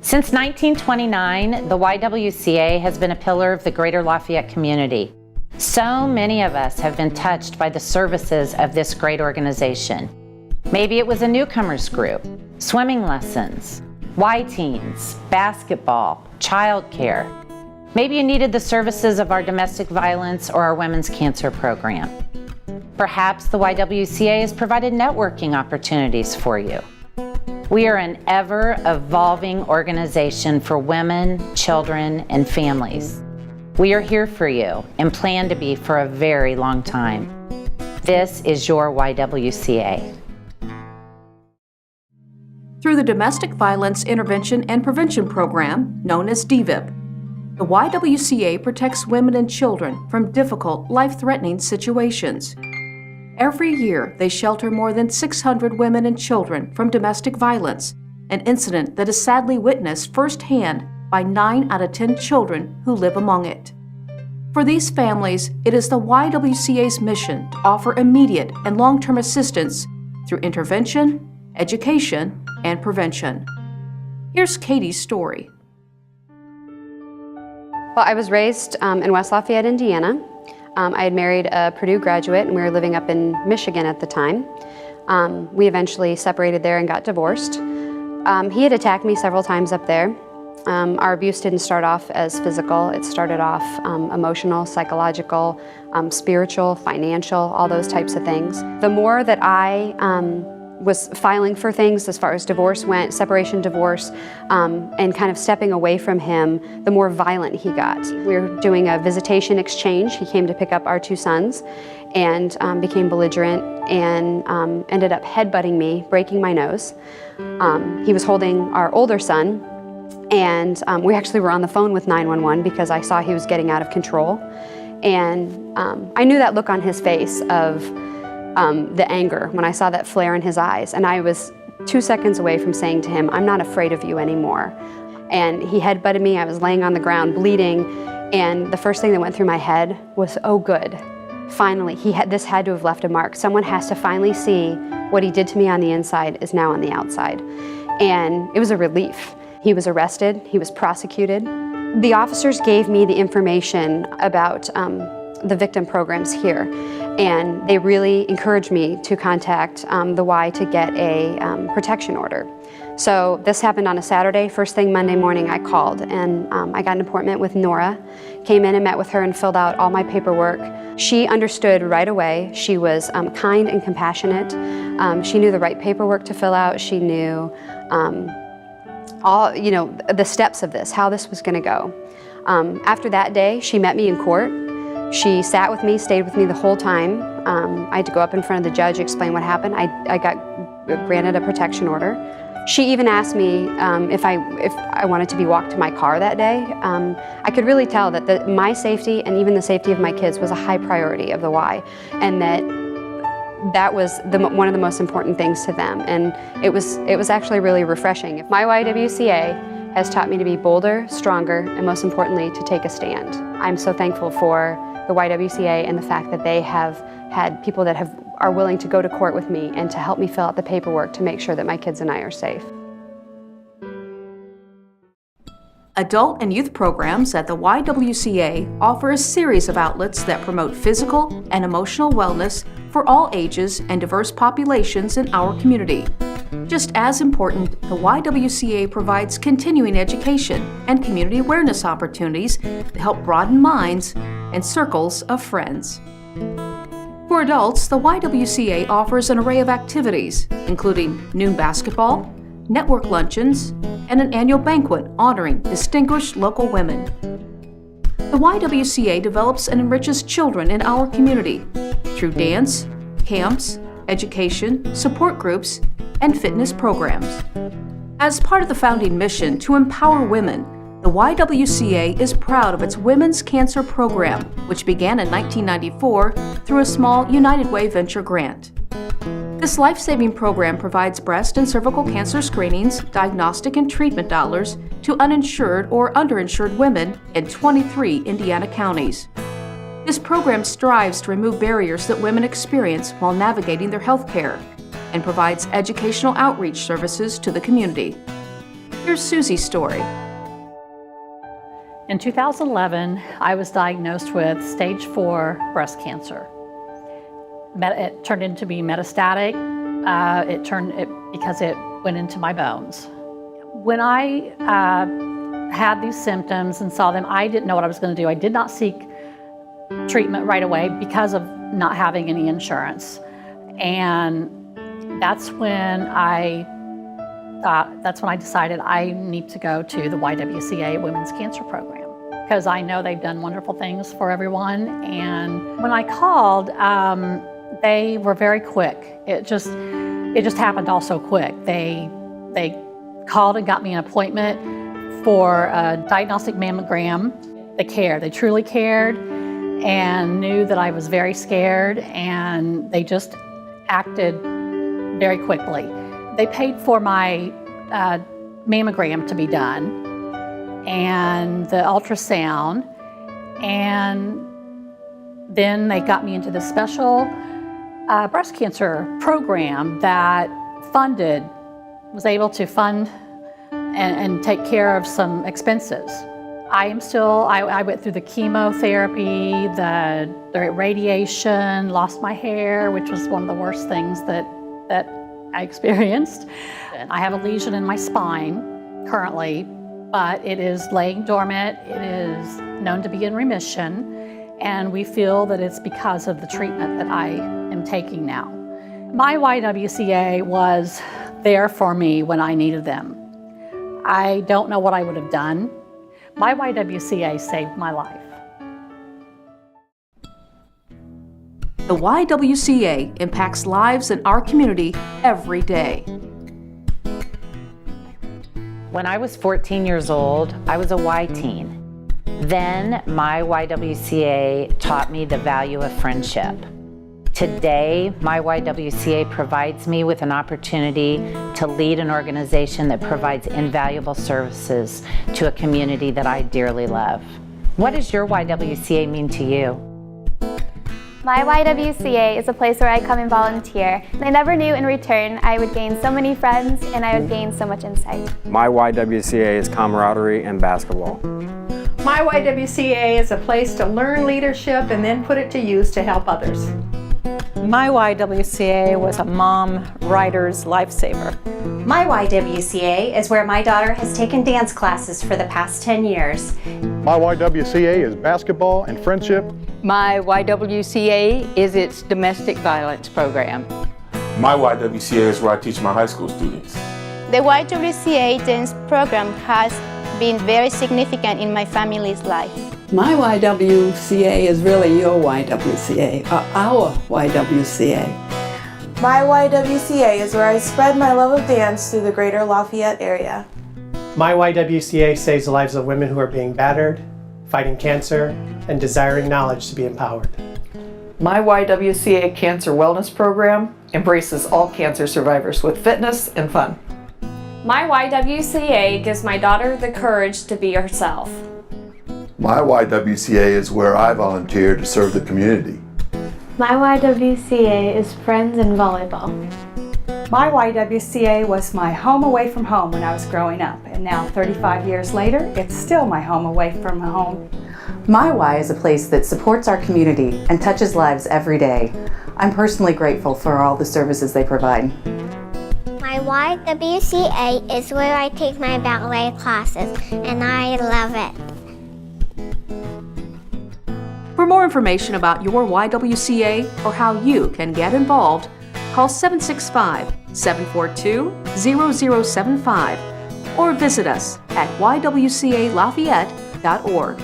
Since 1929, the YWCA has been a pillar of the Greater Lafayette community. So many of us have been touched by the services of this great organization. Maybe it was a newcomers group, swimming lessons, Y-teens, basketball, childcare. Maybe you needed the services of our domestic violence or our women's cancer program. Perhaps the YWCA has provided networking opportunities for you. We are an ever-evolving organization for women, children, and families. We are here for you and plan to be for a very long time. This is your YWCA. Through the Domestic Violence Intervention and Prevention Program, known as DVIP, the YWCA protects women and children from difficult, life-threatening situations. Every year, they shelter more than 600 women and children from domestic violence, an incident that is sadly witnessed firsthand by 9 out of 10 children who live among it. For these families, it is the YWCA's mission to offer immediate and long-term assistance through intervention, education, and prevention. Here's Katie's story. Well, I was raised in West Lafayette, Indiana. I had married a Purdue graduate, and we were living up in Michigan at the time. We eventually separated there and got divorced. He had attacked me several times up there. Our abuse didn't start off as physical. It started off emotional, psychological, spiritual, financial, all those types of things. The more that I was filing for things as far as divorce went, separation, divorce, and kind of stepping away from him, the more violent he got. We were doing a visitation exchange. He came to pick up our 2 sons and became belligerent and ended up headbutting me, breaking my nose. He was holding our older son, and we actually were on the phone with 911 because I saw he was getting out of control. And I knew that look on his face of the anger when I saw that flare in his eyes. And I was 2 seconds away from saying to him, "I'm not afraid of you anymore." And he headbutted me. I was laying on the ground bleeding. And the first thing that went through my head was, oh good, finally, this had to have left a mark. Someone has to finally see what he did to me on the inside is now on the outside. And it was a relief. He was arrested, he was prosecuted. The officers gave me the information about the victim programs here, and they really encouraged me to contact the Y to get a protection order. So this happened on a Saturday. First thing Monday morning I called, and I got an appointment with Nora, came in and met with her and filled out all my paperwork. She understood right away. She was kind and compassionate. She knew the right paperwork to fill out. She knew all, the steps of this, how this was going to go. After that day, she met me in court. She sat with me, stayed with me the whole time. I had to go up in front of the judge, explain what happened. I got granted a protection order. She even asked me if I wanted to be walked to my car that day. I could really tell that my safety and even the safety of my kids was a high priority of the Y, and that was one of the most important things to them. And it was actually really refreshing. My YWCA has taught me to be bolder, stronger, and most importantly, to take a stand. I'm so thankful for the YWCA and the fact that they have had people that are willing to go to court with me and to help me fill out the paperwork to make sure that my kids and I are safe. Adult and youth programs at the YWCA offer a series of outlets that promote physical and emotional wellness for all ages and diverse populations in our community. Just as important, the YWCA provides continuing education and community awareness opportunities to help broaden minds and circles of friends. For adults, the YWCA offers an array of activities, including noon basketball, network luncheons, and an annual banquet honoring distinguished local women. The YWCA develops and enriches children in our community through dance, camps, education, support groups, and fitness programs. As part of the founding mission to empower women, the YWCA is proud of its Women's Cancer Program, which began in 1994 through a small United Way venture grant. This life-saving program provides breast and cervical cancer screenings, diagnostic and treatment dollars to uninsured or underinsured women in 23 Indiana counties. This program strives to remove barriers that women experience while navigating their health care and provides educational outreach services to the community. Here's Susie's story. In 2011, I was diagnosed with stage 4 breast cancer. It turned into be metastatic. Because it went into my bones. When I had these symptoms and saw them, I didn't know what I was going to do. I did not seek treatment right away because of not having any insurance. And that's when I decided I need to go to the YWCA Women's Cancer Program, because I know they've done wonderful things for everyone. And when I called, they were very quick. It just happened all so quick. They called and got me an appointment for a diagnostic mammogram. They truly cared and knew that I was very scared, and they just acted very quickly. They paid for my mammogram to be done and the ultrasound, and then they got me into this special breast cancer program that was able to fund and take care of some expenses. I went through the chemotherapy, the radiation, lost my hair, which was one of the worst things that I experienced. And I have a lesion in my spine currently, but it is laying dormant. It is known to be in remission, and we feel that it's because of the treatment that I am taking now. My YWCA was there for me when I needed them. I don't know what I would have done. My YWCA saved my life. The YWCA impacts lives in our community every day. When I was 14 years old, I was a Y teen. Then my YWCA taught me the value of friendship. Today, my YWCA provides me with an opportunity to lead an organization that provides invaluable services to a community that I dearly love. What does your YWCA mean to you? My YWCA is a place where I come and volunteer. I never knew in return I would gain so many friends and I would gain so much insight. My YWCA is camaraderie and basketball. My YWCA is a place to learn leadership and then put it to use to help others. My YWCA was a mom writer's lifesaver. My YWCA is where my daughter has taken dance classes for the past 10 years. My YWCA is basketball and friendship. My YWCA is its domestic violence program. My YWCA is where I teach my high school students. The YWCA dance program has been very significant in my family's life. My YWCA is really your YWCA, or our YWCA. My YWCA is where I spread my love of dance through the Greater Lafayette area. My YWCA saves the lives of women who are being battered, fighting cancer, and desiring knowledge to be empowered. My YWCA Cancer Wellness Program embraces all cancer survivors with fitness and fun. My YWCA gives my daughter the courage to be herself. My YWCA is where I volunteer to serve the community. My YWCA is friends and volleyball. My YWCA was my home away from home when I was growing up, and now 35 years later, it's still my home away from home. My Y is a place that supports our community and touches lives every day. I'm personally grateful for all the services they provide. My YWCA is where I take my ballet classes, and I love it. For more information about your YWCA or how you can get involved, call 765-742-0075 or visit us at ywcalafayette.org.